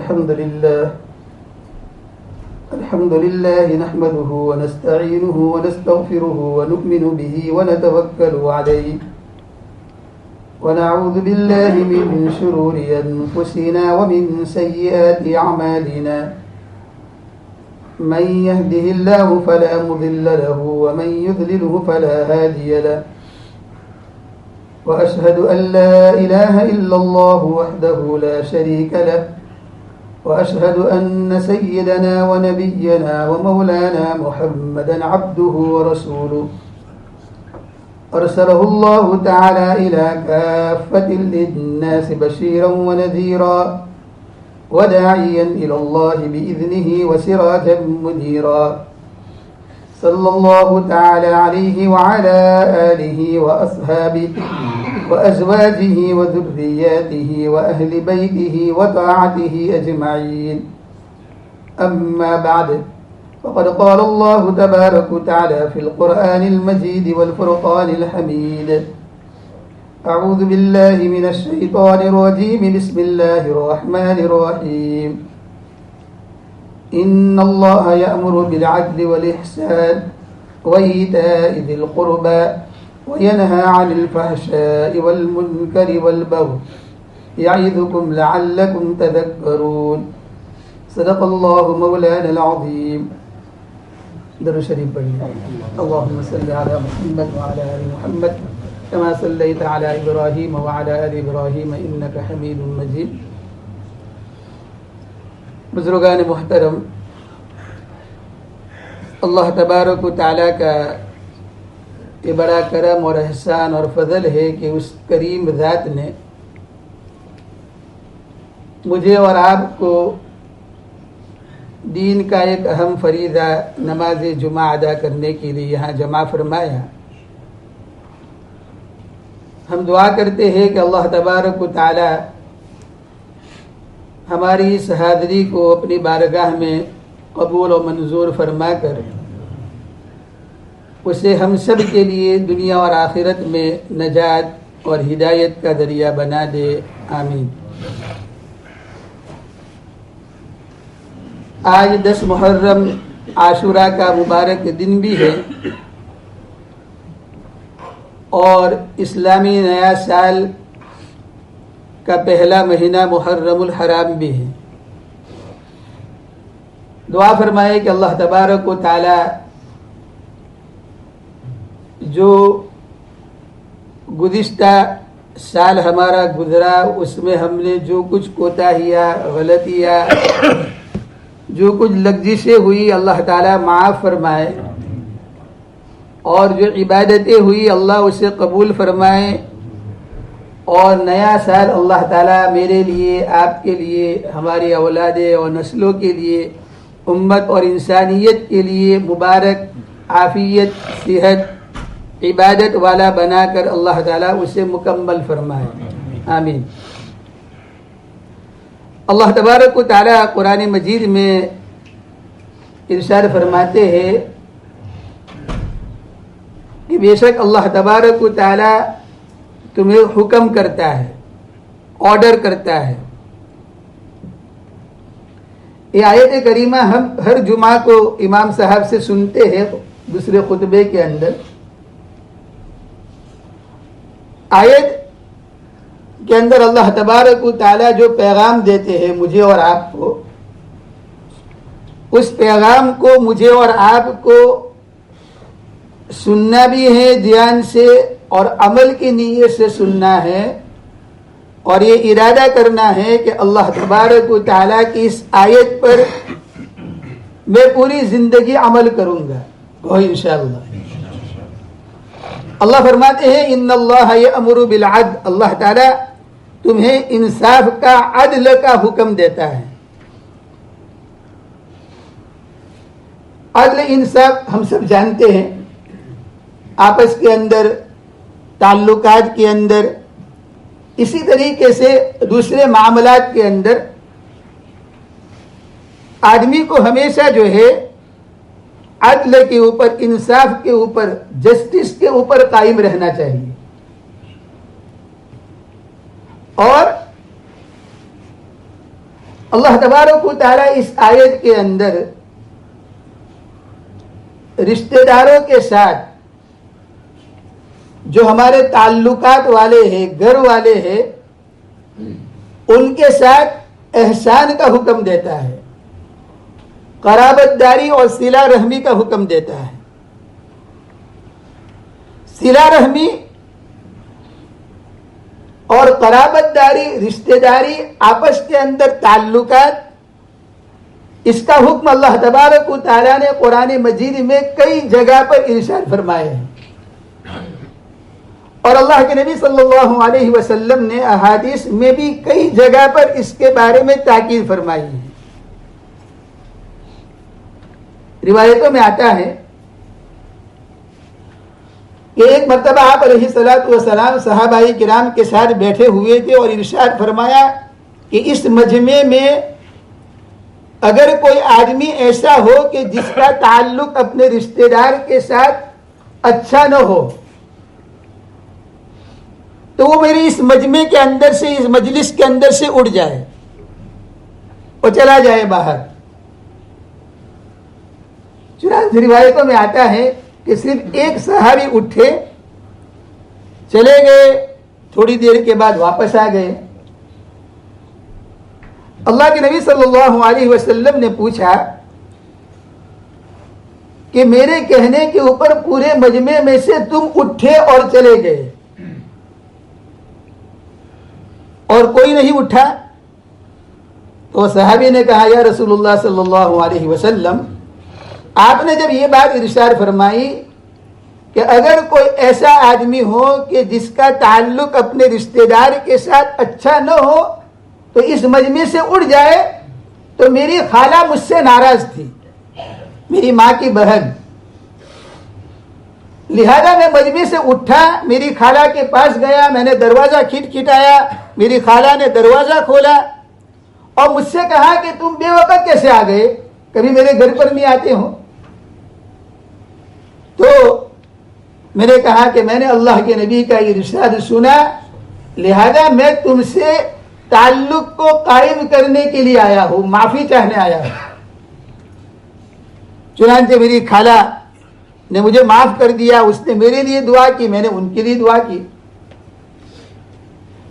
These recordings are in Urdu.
الحمد لله نحمده ونستعينه ونستغفره ونؤمن به ونتوكل عليه ونعوذ بالله من شرور أنفسنا ومن سيئات أعمالنا من يهده الله فلا مضل له ومن يضلله فلا هادي له وأشهد أن لا إله إلا الله وحده لا شريك له وأشهد أن سيدنا ونبينا ومولانا محمدا عبده ورسوله أرسله الله تعالى إلى كافة للناس بشيرا ونذيرا وداعيا إلى الله بإذنه وسراجا منيرا صلى الله تعالى عليه وعلى آله وأصحابه وأزواجه وذرياته وأهل بيته وطاعته أجمعين أما بعد فقد قال الله تبارك وتعالى في القرآن المجيد والفرقان الحميد أعوذ بالله من الشيطان الرجيم بسم الله الرحمن الرحيم إن الله يأمر بالعدل والإحسان وإيتاء ذي القربى وينهى عن الفحشاء والمنكر والبغي يعظكم لعلكم تذكرون صدق الله مولانا العظيم. درود شریف پڑھیے. اللهم صل على محمد وعلى آل محمد كما صليت على إبراهيم وعلى آل إبراهيم إنك حميد مجيد. بزرگان محترم، اللہ تبارک و تعالیٰ کا یہ بڑا کرم اور احسان اور فضل ہے کہ اس کریم ذات نے مجھے اور آپ کو دین کا ایک اہم فریضہ نماز جمعہ ادا کرنے کے لیے یہاں جمع فرمایا. ہم دعا کرتے ہیں کہ اللہ تبارک و تعالی ہماری اس حاضری کو اپنی بارگاہ میں قبول و منظور فرما کر اسے ہم سب کے لیے دنیا اور آخرت میں نجات اور ہدایت کا ذریعہ بنا دے. آمین. آج 10 محرم عاشورہ کا مبارک دن بھی ہے اور اسلامی نیا سال کا پہلا مہینہ محرم الحرام بھی ہے. دعا فرمائے کہ اللہ تبارک و تعالی جو گزشتہ سال ہمارا گزرا اس میں ہم نے جو کچھ کوتاہیاں، غلطیاں، جو کچھ لغزشیں ہوئی اللہ تعالیٰ معاف فرمائے اور جو عبادتیں ہوئی اللہ اسے قبول فرمائے اور نیا سال اللہ تعالیٰ میرے لیے، آپ کے لیے، ہماری اولاد اور نسلوں کے لیے، امت اور انسانیت کے لیے مبارک، عافیت، صحت، عبادت والا بنا کر اللہ تعالیٰ اسے مکمل فرمائے. آمین. اللہ تبارک و تعالیٰ قرآن مجید میں ارشاد فرماتے ہیں کہ بے شک اللہ تبارک و تعالیٰ تمہیں حکم کرتا ہے، آرڈر کرتا ہے. یہ آیت کریمہ ہم ہر جمعہ کو امام صاحب سے سنتے ہیں دوسرے خطبے کے اندر. آیت کے اندر اللہ تبارک و تعالیٰ جو پیغام دیتے ہیں مجھے اور آپ کو، اس پیغام کو مجھے اور آپ کو سننا بھی ہے دھیان سے اور عمل کی نیت سے سننا ہے اور یہ ارادہ کرنا ہے کہ اللہ تبارک و تعالیٰ کی اس آیت پر میں پوری زندگی عمل کروں گا انشاءاللہ. اللہ فرماتے ہیں ان اللہ یأمر بالعدل، اللہ تعالیٰ تمہیں انصاف کا، عدل کا حکم دیتا ہے. عدل انصاف ہم سب جانتے ہیں، آپس کے اندر، تعلقات کے اندر، اسی طریقے سے دوسرے معاملات کے اندر آدمی کو ہمیشہ جو ہے عدل کے اوپر، انصاف کے اوپر، جسٹس کے اوپر قائم رہنا چاہیے. اور اللہ تبارک و تعالیٰ اس آیت کے اندر رشتہ داروں کے ساتھ جو ہمارے تعلقات والے ہیں، گھر والے ہیں، ان کے ساتھ احسان کا حکم دیتا ہے، قرابت داری اور صلہ رحمی کا حکم دیتا ہے۔ صلہ رحمی اور قرابت داری، رشتہ داری، آپس کے اندر تعلقات، اس کا حکم اللہ تبارک و تعالیٰ نے قرآن مجید میں کئی جگہ پر ارشاد فرمائے ہیں، اور اللہ کے نبی صلی اللہ علیہ وسلم نے احادیث میں بھی کئی جگہ پر اس کے بارے میں تاکید فرمائی ہے۔ روایتوں میں آتا ہے کہ ایک مرتبہ آپ علیہ الصلوۃ والسلام صحابہ کرام کے ساتھ بیٹھے ہوئے تھے اور ارشاد فرمایا کہ اس مجمع میں اگر کوئی آدمی ایسا ہو کہ جس کا تعلق اپنے رشتہ دار کے ساتھ اچھا نہ ہو تو وہ میری اس مجمع کے اندر سے، اس مجلس کے اندر سے اٹھ جائے اور چلا جائے باہر۔ چنانچہ روایتوں میں آتا ہے کہ صرف ایک صحابی اٹھے، چلے گئے، تھوڑی دیر کے بعد واپس آ گئے۔ اللہ کے نبی صلی اللہ علیہ وسلم نے پوچھا کہ میرے کہنے کے اوپر پورے مجمع میں سے تم اٹھے اور چلے گئے اور کوئی نہیں اٹھا؟ تو صحابی نے کہا یا رسول اللہ صلی اللہ علیہ وسلم، آپ نے جب یہ بات ارشاد فرمائی کہ اگر کوئی ایسا آدمی ہو کہ جس کا تعلق اپنے رشتہ دار کے ساتھ اچھا نہ ہو تو اس مجمع سے اٹھ جائے، تو میری خالہ مجھ سے ناراض تھی، میری ماں کی بہن، لہذا میں مجمع سے اٹھا، میری خالہ کے پاس گیا، میں نے دروازہ کھٹکھٹایا، میری خالہ نے دروازہ کھولا اور مجھ سے کہا کہ تم بے وقت کیسے آ گئے، کبھی میرے گھر پر نہیں آتے ہو؟ تو میں نے کہا کہ میں نے اللہ کے نبی کا یہ ارشاد سنا، لہذا میں تم سے تعلق کو قائم کرنے کے لیے آیا ہوں، معافی چاہنے آیا ہوں۔ چنانچہ میری خالہ نے مجھے معاف کر دیا، اس نے میرے لیے دعا کی، میں نے ان کے لیے دعا کی۔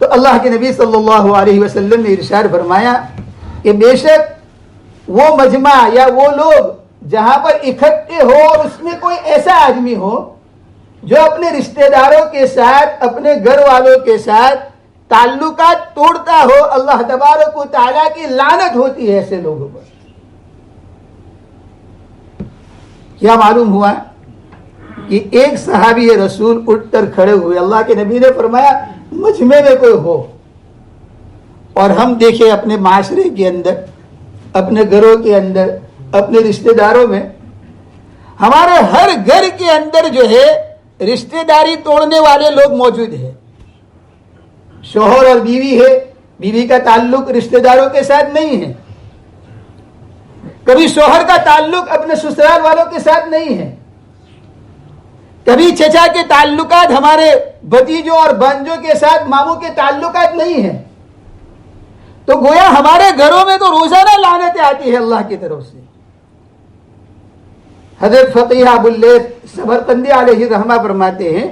تو اللہ کے نبی صلی اللہ علیہ وسلم نے ارشاد فرمایا کہ بے شک وہ مجمع یا وہ لوگ جہاں پر اکٹھے ہو اور اس میں کوئی ایسا آدمی ہو جو اپنے رشتہ داروں کے ساتھ، اپنے گھر والوں کے ساتھ تعلقات توڑتا ہو، اللہ تبارک و تعالیٰ کی لعنت ہوتی ہے ایسے لوگوں پر۔ کیا معلوم ہوا کہ ایک صحابی رسول اٹھ کر کھڑے ہوئے، اللہ کے نبی نے فرمایا مجمع میں کوئی ہو، اور ہم دیکھیں اپنے معاشرے کے اندر، اپنے گھروں کے اندر، اپنے رشتہ داروں میں، ہمارے ہر گھر کے اندر جو ہے رشتہ داری توڑنے والے لوگ موجود ہیں۔ شوہر اور بیوی ہے، بیوی کا تعلق رشتہ داروں کے ساتھ نہیں ہے، کبھی شوہر کا تعلق اپنے سسرال والوں کے ساتھ نہیں ہے، کبھی چچا کے تعلقات ہمارے بھتیجوں اور بھانجوں کے ساتھ، ماموں کے تعلقات نہیں ہیں۔ تو گویا ہمارے گھروں میں تو روزانہ لعنتیں آتی ہے اللہ کی طرف سے۔ حضرت فقیہ ابو اللیث سمرقندی علیہ رحمہ فرماتے ہیں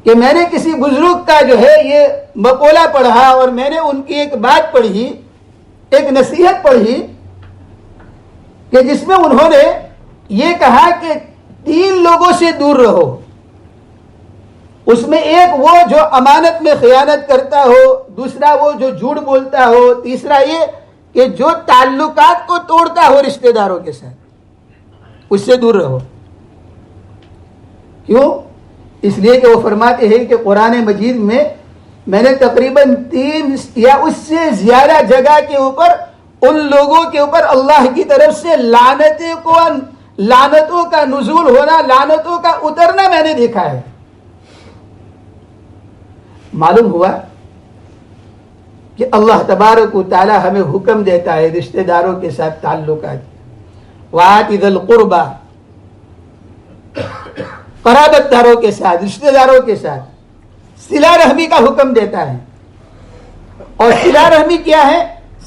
کہ میں نے کسی بزرگ کا جو ہے یہ مقولہ پڑھا اور میں نے ان کی ایک بات پڑھی، ایک نصیحت پڑھی کہ جس میں انہوں نے یہ کہا کہ 3 لوگوں سے دور رہو، اس میں ایک وہ جو امانت میں خیانت کرتا ہو، دوسرا وہ جو جھوٹ بولتا ہو، تیسرا یہ کہ جو تعلقات کو توڑتا ہو رشتہ داروں کے ساتھ، اس سے دور رہو۔ کیوں؟ اس لیے کہ وہ فرماتے ہیں کہ قرآن مجید میں نے تقریباً 3 یا اس سے زیادہ جگہ کے اوپر ان لوگوں کے اوپر اللہ کی طرف سے لعنتوں کا نزول ہونا، لعنتوں کا اترنا میں نے دیکھا ہے۔ معلوم ہوا کہ اللہ تبارک و تعالی ہمیں حکم دیتا ہے رشتہ داروں کے ساتھ تعلقات، وآت ذی القربى، قرابت داروں کے ساتھ، رشتہ داروں کے ساتھ صلہ رحمی کا حکم دیتا ہے۔ اور صلہ رحمی کیا ہے؟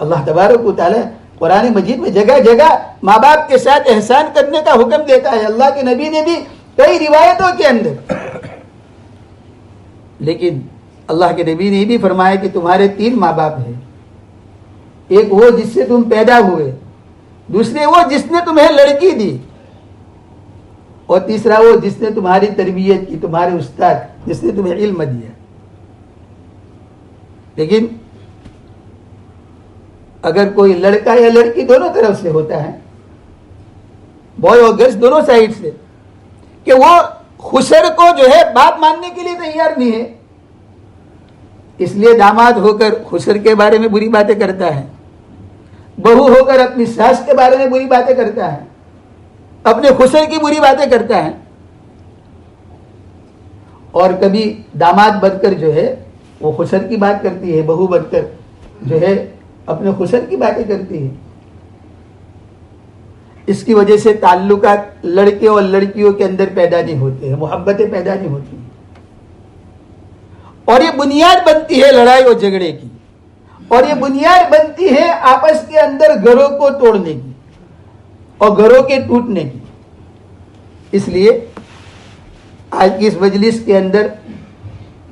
اللہ تبارک و تعالی قرآن مجید میں جگہ جگہ ماں باپ کے ساتھ احسان کرنے کا حکم دیتا ہے. اللہ کے نبی نے بھی کئی روایتوں کے اندر. لیکن اللہ کے نبی نے بھی فرمایا کہ تمہارے 3 ماں باپ ہیں. ایک وہ جس سے تم پیدا ہوئے, دوسرے وہ جس نے تمہیں لڑکی دی, اور تیسرا وہ جس نے تمہاری تربیت کی, تمہارے استاد جس نے تمہیں علم دیا. لیکن اگر کوئی لڑکا یا لڑکی دونوں طرف سے ہوتا ہے, بوائے اور گرلس دونوں سائڈ سے, کہ وہ خسر کو جو ہے باپ ماننے کے لیے تیار نہیں ہے, اس لیے داماد ہو کر خسر کے بارے میں بری باتیں کرتا ہے, بہو ہو کر اپنی ساس کے بارے میں بری باتیں کرتا ہے, اپنے خسر کی بری باتیں کرتا ہے, اور کبھی داماد بن کر جو ہے وہ خسر کی بات کرتی ہے, بہو بن کر جو ہے اپنے خسر کی باتیں کرتی ہے. اس کی وجہ سے تعلقات لڑکے اور لڑکیوں کے اندر پیدا نہیں ہوتے ہیں, محبتیں پیدا نہیں ہوتی ہیں, اور یہ بنیاد بنتی ہے لڑائی اور جھگڑے کی, اور یہ بنیاد بنتی ہے آپس کے اندر گھروں کو توڑنے کی اور گھروں کے ٹوٹنے کی. اس لیے آج کی اس مجلس کے اندر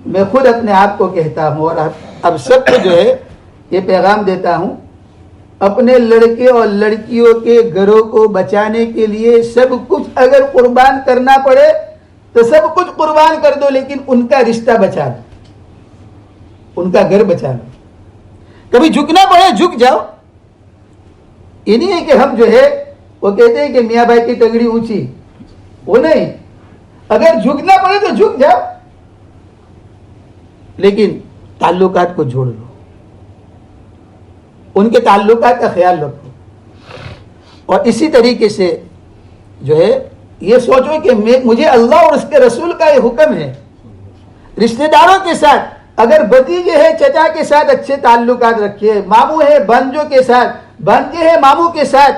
میں خود اپنے آپ کو کہتا ہوں اور اب سب کو جو ہے یہ پیغام دیتا ہوں, اپنے لڑکے اور لڑکیوں کے گھروں کو بچانے کے لیے سب کچھ اگر قربان کرنا پڑے تو سب کچھ قربان کر دو, لیکن ان کا رشتہ بچا دو, ان کا گھر بچا لو. کبھی جھکنا پڑے جھک جاؤ. یہ نہیں ہے کہ ہم جو ہے وہ کہتے ہیں کہ میاں بھائی کی ٹنگڑی اونچی, وہ نہیں. اگر جھکنا پڑے تو جھک جاؤ, لیکن تعلقات کو جوڑ لو, ان کے تعلقات کا خیال رکھو. اور اسی طریقے سے جو ہے یہ سوچو کہ مجھے اللہ اور اس کے رسول کا یہ حکم ہے, رشتہ داروں کے ساتھ اگر بھتیجے ہے چچا کے ساتھ اچھے تعلقات رکھیے, ماموں ہے بھانجوں کے ساتھ, بھانجے ہے ماموں کے ساتھ,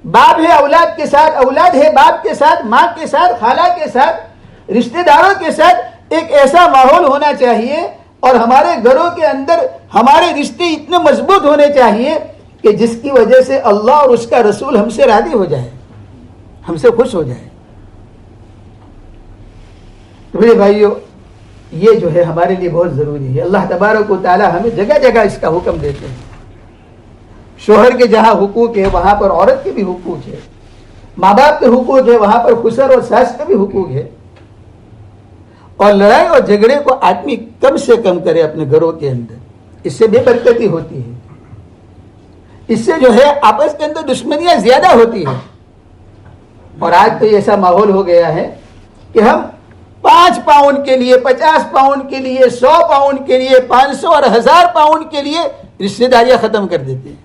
باپ ہے اولاد کے ساتھ, اولاد ہے باپ کے ساتھ, ماں کے ساتھ, خالہ کے ساتھ, رشتہ داروں کے ساتھ ایک ایسا ماحول ہونا چاہیے, اور ہمارے گھروں کے اندر ہمارے رشتے اتنے مضبوط ہونے چاہیے کہ جس کی وجہ سے اللہ اور اس کا رسول ہم سے راضی ہو جائے, ہم سے خوش ہو جائے. تو میرے بھائیو, یہ جو ہے ہمارے لیے بہت ضروری ہے. اللہ تبارک و تعالی ہمیں جگہ جگہ اس کا حکم دیتے ہیں. شوہر کے جہاں حقوق ہے وہاں پر عورت کے بھی حقوق ہے, ماں باپ کے حقوق ہے وہاں پر خسر اور ساس کے بھی حقوق ہے. اور لڑائی اور جھگڑے کو آدمی کم سے کم کرے اپنے گھروں کے اندر, اس سے بے برکتی ہوتی ہے, اس سے جو ہے آپس کے اندر دشمنیاں زیادہ ہوتی ہیں. اور آج تو ایسا ماحول ہو گیا ہے کہ ہم 5 پاؤنڈ کے لیے, 50 پاؤنڈ کے لیے, 100 پاؤنڈ کے لیے, 500 اور 1000 پاؤنڈ کے لیے رشتے داریاں ختم کر دیتے ہیں.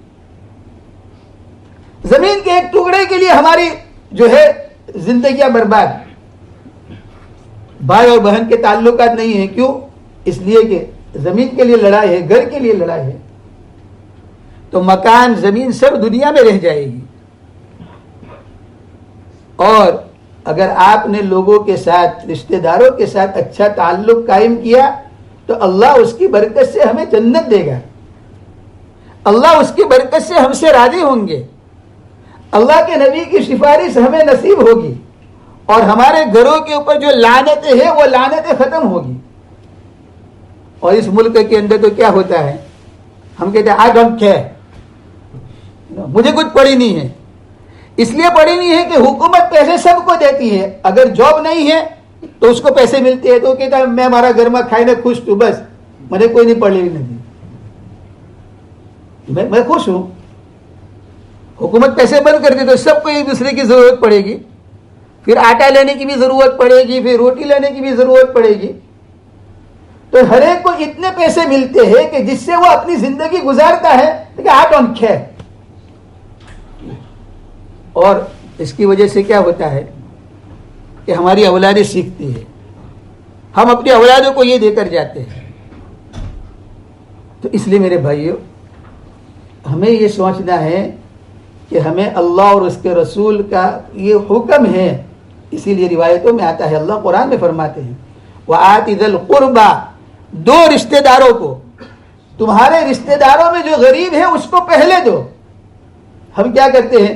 زمین کے ایک ٹکڑے کے لیے ہماری جو ہے زندگیاں برباد. بھائی اور بہن کے تعلقات نہیں ہیں, کیوں؟ اس لیے کہ زمین کے لیے لڑائی ہے, گھر کے لیے لڑائی ہے. تو مکان زمین سب دنیا میں رہ جائے گی. اور اگر آپ نے لوگوں کے ساتھ, رشتہ داروں کے ساتھ اچھا تعلق قائم کیا تو اللہ اس کی برکت سے ہمیں جنت دے گا, اللہ اس کی برکت سے ہم سے راضی ہوں گے, اللہ کے نبی کی سفارش ہمیں نصیب ہوگی, اور ہمارے گھروں کے اوپر جو لعنتیں ہیں وہ لعنتیں ختم ہوگی. اور اس ملک کے اندر تو کیا ہوتا ہے, ہم کہتے ہیں آئی ڈونٹ کیئر, مجھے کچھ پڑی نہیں ہے. اس لیے پڑی نہیں ہے کہ حکومت پیسے سب کو دیتی ہے, اگر جاب نہیں ہے تو اس کو پیسے ملتے ہیں تو کہتا ہے میں ہمارا گھر میں کھائے خوش تو بس مجھے کوئی نہیں پڑھی نہیں, میں خوش ہوں. حکومت پیسے بند کر دی تو سب کو ایک دوسرے کی ضرورت پڑے گی, پھر آٹا لینے کی بھی ضرورت پڑے گی, پھر روٹی لینے کی بھی ضرورت پڑے گی. تو ہر ایک کو اتنے پیسے ملتے ہیں کہ جس سے وہ اپنی زندگی گزارتا ہے, لیکن آئی ڈونٹ کیئر. اور اس کی وجہ سے کیا ہوتا ہے کہ ہماری اولادیں سیکھتی ہے, ہم اپنی اولادوں کو یہ دے کر جاتے ہیں. تو اس لیے میرے بھائیوں, ہمیں یہ سوچنا ہے کہ ہمیں اللہ اور اس کے رسول کا یہ حکم ہے. اسی لیے روایتوں میں آتا ہے, اللہ قرآن میں فرماتے ہیں وَآتِ ذِی الْقُرْبَى, 2 رشتہ داروں کو تمہارے رشتہ داروں میں جو غریب ہے اس کو پہلے دو. ہم کیا کرتے ہیں,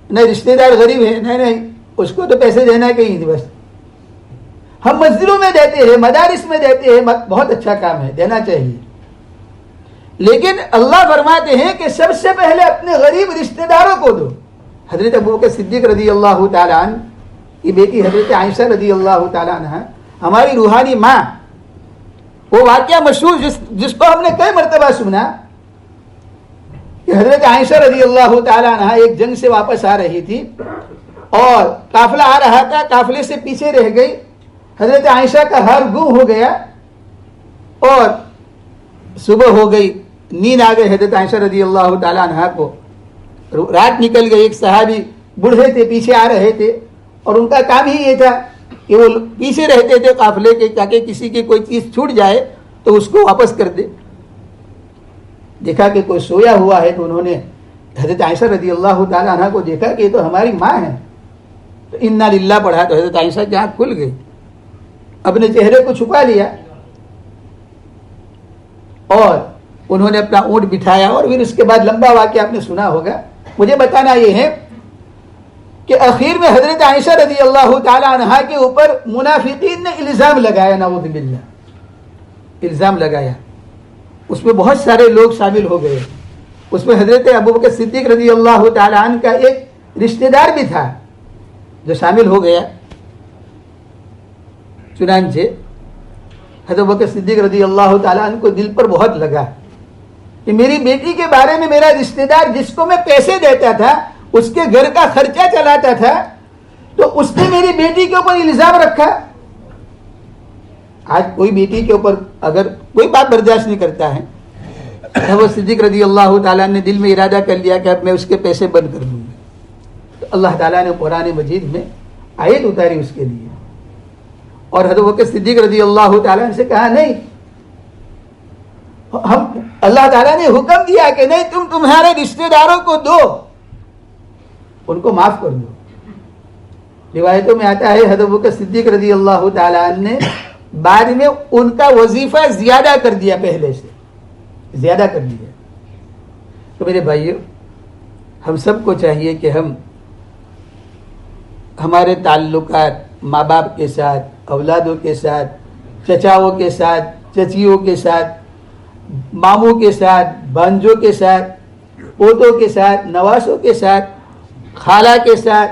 نہیں رشتہ دار غریب ہے, نہیں اس کو تو پیسے دینا کہیں بس. ہم مسجدوں میں دیتے ہیں, مدارس میں دیتے ہیں, بہت اچھا کام ہے, دینا چاہیے. لیکن اللہ فرماتے ہیں کہ سب سے پہلے اپنے غریب رشتہ داروں کو دو. حضرت ابوبکر صدیق رضی اللہ تعالیٰ عنہ کی بیٹی حضرت عائشہ رضی اللہ تعالیٰ عنہ, ہماری روحانی ماں, وہ واقعہ مشہور جس کو ہم نے کئی مرتبہ سنا کہ حضرت عائشہ رضی اللہ تعالیٰ عنہ ایک جنگ سے واپس آ رہی تھی اور قافلہ آ رہا تھا, قافلے سے پیچھے رہ گئی. حضرت عائشہ کا ہار گم ہو گیا اور صبح ہو گئی, نیند آ گئی حضرت عائشہ رضی اللہ تعالیٰ عنہ کو. رات نکل گئی. ایک صحابی بوڑھے تھے, پیچھے آ رہے تھے اور ان کا کام ہی یہ تھا کہ وہ پیچھے رہتے تھے قافلے کے, تاکہ کسی کی کوئی چیز چھوٹ جائے تو اس کو واپس کر دے. دیکھا کہ کوئی سویا ہوا ہے تو انہوں نے حضرت عائشہ رضی اللہ تعالیٰ عنہ کو دیکھا کہ یہ تو ہماری ماں ہے, تو انا للہ پڑھا تو حضرت عائشہ کی آنکھ کھل گئی, اپنے چہرے کو چھپا لیا اور انہوں نے اپنا اونٹ بٹھایا. اور پھر اس کے بعد لمبا واقعہ آپ نے سنا ہوگا. مجھے بتانا یہ ہے کہ اخیر میں حضرت عائشہ رضی اللہ تعالی عنہا کے اوپر منافقین نے الزام لگایا, نعوذ باللہ, الزام لگایا. اس میں بہت سارے لوگ شامل ہو گئے. اس میں حضرت ابوبکر صدیق رضی اللہ تعالی عنہ کا ایک رشتہ دار بھی تھا جو شامل ہو گیا. چنانچہ حضرت ابوبکر صدیق رضی اللہ تعالی عنہ کو دل پر بہت لگا کہ میری بیٹی کے بارے میں میرا رشتہ دار جس کو میں پیسے دیتا تھا, اس کے گھر کا خرچہ چلاتا تھا, تو اس نے میری بیٹی کے اوپر الزام رکھا. آج کوئی بیٹی کے اوپر اگر کوئی بات برداشت نہیں کرتا ہے, وہ صدیق رضی اللہ تعالیٰ نے دل میں ارادہ کر لیا کہ اب میں اس کے پیسے بند کر دوں گا, تو اللہ تعالیٰ نے قرآن مجید میں آیت اتاری اس کے لیے. اور حضرت بکر صدیق رضی اللہ تعالیٰ سے کہا نہیں, ہم اللہ تعالیٰ نے حکم دیا کہ نہیں, تم تمہارے رشتہ داروں کو دو, ان کو معاف کر دو. روایتوں میں آتا ہے حضرت بکر صدیق رضی اللہ تعالیٰ نے بعد میں ان کا وظیفہ زیادہ کر دیا, پہلے سے زیادہ کر دیا. تو میرے بھائیو, ہم سب کو چاہیے کہ ہم ہمارے تعلقات ماں باپ کے ساتھ, اولادوں کے ساتھ, چچاؤں کے ساتھ, چچیوں کے ساتھ, ماموں کے ساتھ, بھانجوں کے ساتھ, پوتوں کے ساتھ, نواسوں کے ساتھ, خالہ کے ساتھ,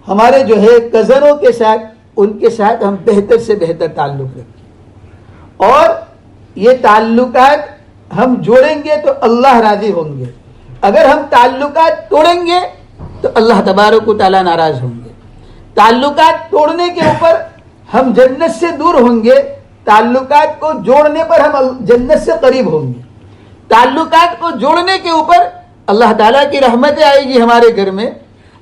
ہمارے جو ہے کزنوں کے ساتھ, ان کے ساتھ ہم بہتر سے بہتر تعلق رکھیں. اور یہ تعلقات ہم جوڑیں گے تو اللہ راضی ہوں گے. اگر ہم تعلقات توڑیں گے تو اللہ تبارک و تعالیٰ ناراض ہوں گے. تعلقات توڑنے کے اوپر ہم جنت سے دور ہوں گے, تعلقات کو جوڑنے پر ہم جنت سے قریب ہوں گے. تعلقات کو جوڑنے کے اوپر اللہ تعالیٰ کی رحمتیں آئے گی ہمارے گھر میں,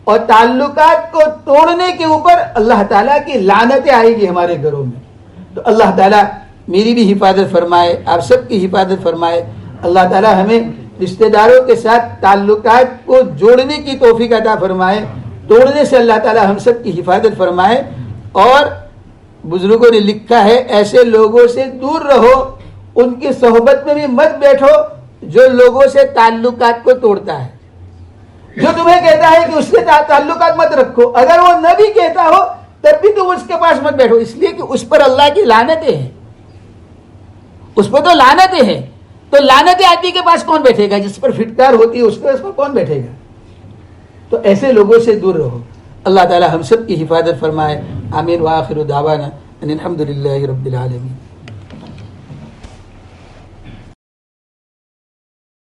اور تعلقات کو توڑنے کے اوپر اللہ تعالیٰ کی لعنتیں آئے گی ہمارے گھروں میں. تو اللہ تعالیٰ میری بھی حفاظت فرمائے, آپ سب کی حفاظت فرمائے. اللہ تعالیٰ ہمیں رشتہ داروں کے ساتھ تعلقات کو جوڑنے کی توفیق عطا فرمائے, توڑنے سے اللہ تعالیٰ ہم سب کی حفاظت فرمائے. اور بزرگوں نے لکھا ہے ایسے لوگوں سے دور رہو, ان کی صحبت میں بھی مت بیٹھو جو لوگوں سے تعلقات کو توڑتا ہے, جو تمہیں کہتا ہے کہ اس سے تعلقات مت رکھو. اگر وہ نہ بھی کہتا ہو تب بھی تم اس کے پاس مت بیٹھو, اس لیے کہ اس پر اللہ کی لعنتیں ہیں, اس پر تو لعنتیں ہیں. تو لعنتیں آدمی کے پاس کون بیٹھے گا؟ جس پر فٹکار ہوتی ہے اس پر کون بیٹھے گا؟ تو ایسے لوگوں سے دور رہو. اللہ تعالی ہم سب کی حفاظت فرمائے. آمین. وآخر دعوانا ان الحمد للہ رب العالمین.